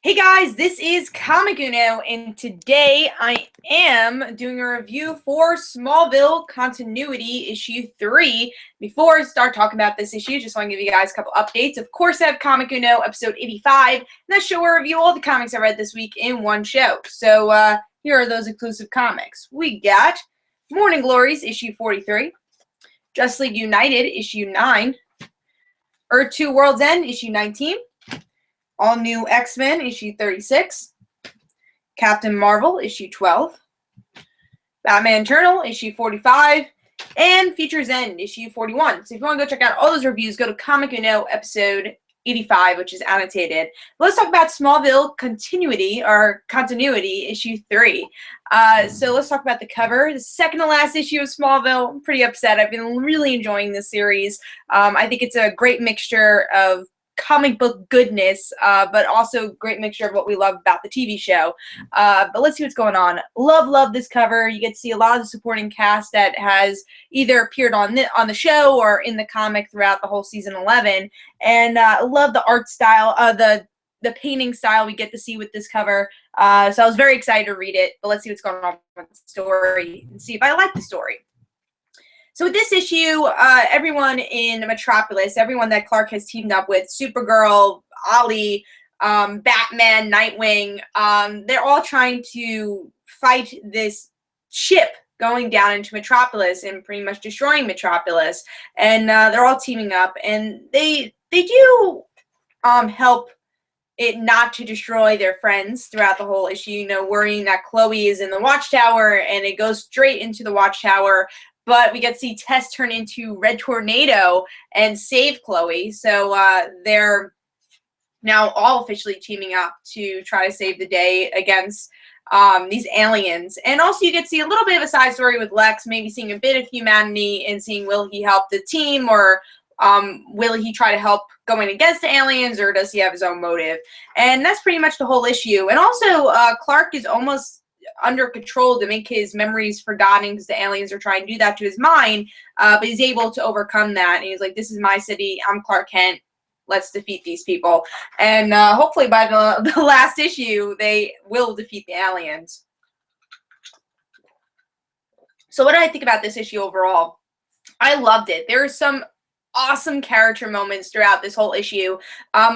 Hey guys, this is Comic Uno, and today I am doing a review for Smallville Continuity Issue 3. Before I start talking about this issue, just want to give you guys a couple updates. Of course, I have Comic Uno episode 85, and that show where I review all the comics I read this week in one show. So here are those exclusive comics. We got Morning Glories issue 43, Justice League United issue 9, Earth 2 World's End issue 19, All New X-Men, issue 36. Captain Marvel, issue 12. Batman Eternal, issue 45. And Future's End, issue 41. So if you want to go check out all those reviews, go to Comic Uno episode 85, which is annotated. Let's talk about Smallville Continuity, or Continuity, issue 3. So let's talk about the cover. The second to last issue of Smallville. I'm pretty upset. I've been really enjoying this series. I think it's a great mixture of comic book goodness, but also great mixture of what we love about the TV show. But let's see what's going on. Love this cover. You get to see a lot of the supporting cast that has either appeared on the show or in the comic throughout the whole season 11. And love the art style, the painting style we get to see with this cover. So I was very excited to read it. But let's see what's going on with the story and see if I like the story. So with this issue, everyone in Metropolis, everyone that Clark has teamed up with, Supergirl, Ollie, Batman, Nightwing, they're all trying to fight this ship going down into Metropolis and pretty much destroying Metropolis. And they're all teaming up, and they do help it not to destroy their friends throughout the whole issue, you know, worrying that Chloe is in the Watchtower, and it goes straight into the Watchtower. But we get to see Tess turn into Red Tornado and save Chloe. So they're now all officially teaming up to try to save the day against these aliens. And also you get to see a little bit of a side story with Lex, maybe seeing a bit of humanity and seeing will he help the team, or will he try to help going against the aliens, or does he have his own motive? And that's pretty much the whole issue. And also Clark is almost under control to make his memories forgotten because the aliens are trying to do that to his mind, but he's able to overcome that, and he's like, this is my city, I'm Clark Kent, let's defeat these people. And hopefully by the last issue they will defeat the aliens. So what did I think about this issue overall? I loved it. There are some awesome character moments throughout this whole issue.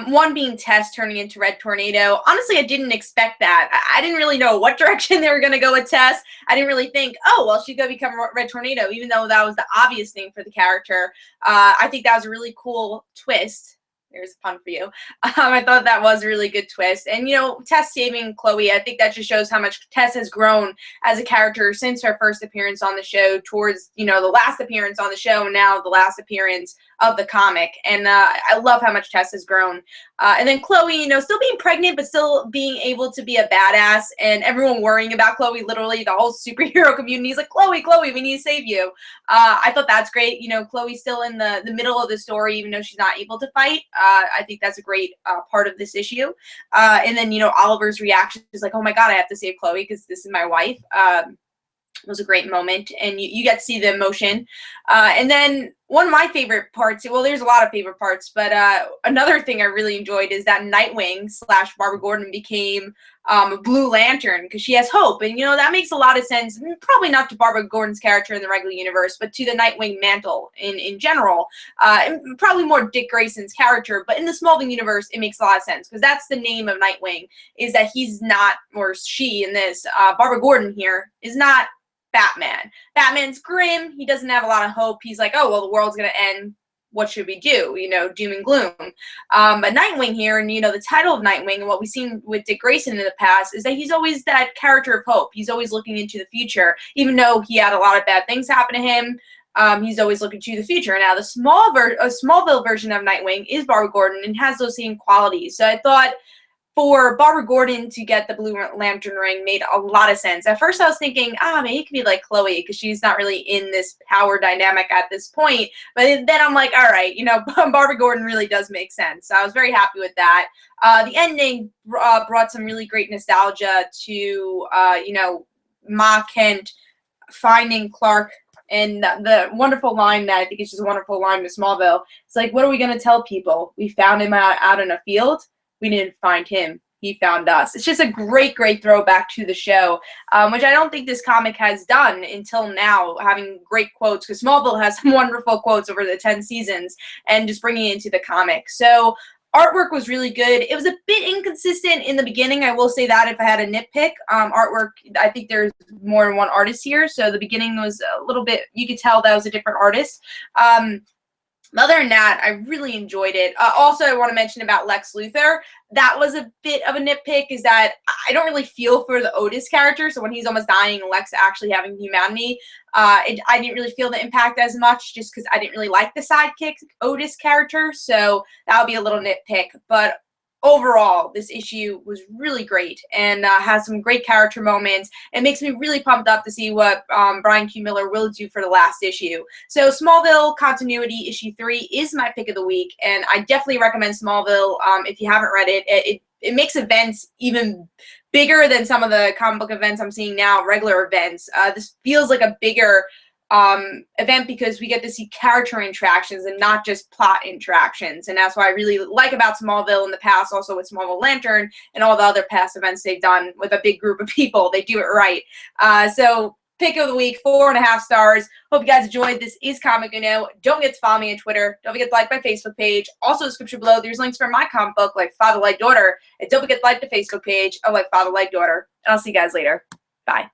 One being Tess turning into Red Tornado. Honestly, I didn't expect that. I didn't really know what direction they were going to go with Tess. I didn't really think, oh, well, she's going to become Red Tornado, even though that was the obvious thing for the character. I think that was a really cool twist. There's a pun for you. I thought that was a really good twist. And, you know, Tess saving Chloe, I think that just shows how much Tess has grown as a character since her first appearance on the show towards, you know, the last appearance on the show and now the last appearance of the comic. And I love how much Tess has grown. And then Chloe, you know, still being pregnant, but still being able to be a badass, and everyone worrying about Chloe, literally the whole superhero community is like, Chloe, we need to save you. I thought that's great. You know, Chloe's still in the middle of the story, even though she's not able to fight. I think that's a great part of this issue. And then, you know, Oliver's reaction is like, oh my God, I have to save Chloe because this is my wife. It was a great moment, and you get to see the emotion. And then one of my favorite parts, well, there's a lot of favorite parts, but another thing I really enjoyed is that Nightwing / Barbara Gordon became a Blue Lantern because she has hope. And, you know, that makes a lot of sense. Probably not to Barbara Gordon's character in the regular universe, but to the Nightwing mantle in general. And probably more Dick Grayson's character, but in the Smallville universe, it makes a lot of sense because that's the name of Nightwing, is that he's not, or she in this, Barbara Gordon here, is not Batman. Batman's grim. He doesn't have a lot of hope. He's like, oh, well, the world's going to end. What should we do? You know, doom and gloom. But Nightwing here, and, you know, the title of Nightwing and what we've seen with Dick Grayson in the past is that he's always that character of hope. He's always looking into the future. Even though he had a lot of bad things happen to him, he's always looking to the future. Now, the Smallville version of Nightwing is Barbara Gordon and has those same qualities. So I thought for Barbara Gordon to get the Blue Lantern ring made a lot of sense. At first I was thinking, maybe it could be like Chloe because she's not really in this power dynamic at this point. But then I'm like, all right, you know, Barbara Gordon really does make sense. So I was very happy with that. The ending brought some really great nostalgia to, you know, Ma Kent finding Clark. And the wonderful line that I think is just a wonderful line with Smallville. It's like, what are we going to tell people? We found him out in a field. We didn't find him. he found us. It's just a great, great throwback to the show, which I don't think this comic has done until now, having great quotes, because Smallville has some wonderful quotes over the 10 seasons, and just bringing it into the comic. So artwork was really good. It was a bit inconsistent in the beginning, I will say that, if I had a nitpick. Artwork, I think there's more than one artist here, so the beginning was a little bit, you could tell that was a different artist. Other than that, I really enjoyed it. Also, I want to mention about Lex Luthor. That was a bit of a nitpick, is that I don't really feel for the Otis character. So when he's almost dying, Lex actually having humanity, I didn't really feel the impact as much, just because I didn't really like the sidekick Otis character. So that would be a little nitpick. But overall, this issue was really great and has some great character moments. It makes me really pumped up to see what Brian Q. Miller will do for the last issue. So Smallville Continuity issue 3 is my pick of the week, and I definitely recommend Smallville if you haven't read it. It makes events even bigger than some of the comic book events I'm seeing now, regular events. This feels like a bigger event because we get to see character interactions and not just plot interactions, and that's what I really like about Smallville in the past, also with Smallville Lantern and all the other past events they've done with a big group of people. They do it right. So pick of the week, 4.5 stars. Hope you guys enjoyed. This is Comic Uno. Don't forget to follow me on Twitter. Don't forget to like my Facebook page. Also, in the description below, there's links for my comic book, like Father Like Daughter. And don't forget to like the Facebook page of like Father Like Daughter. And I'll see you guys later. Bye.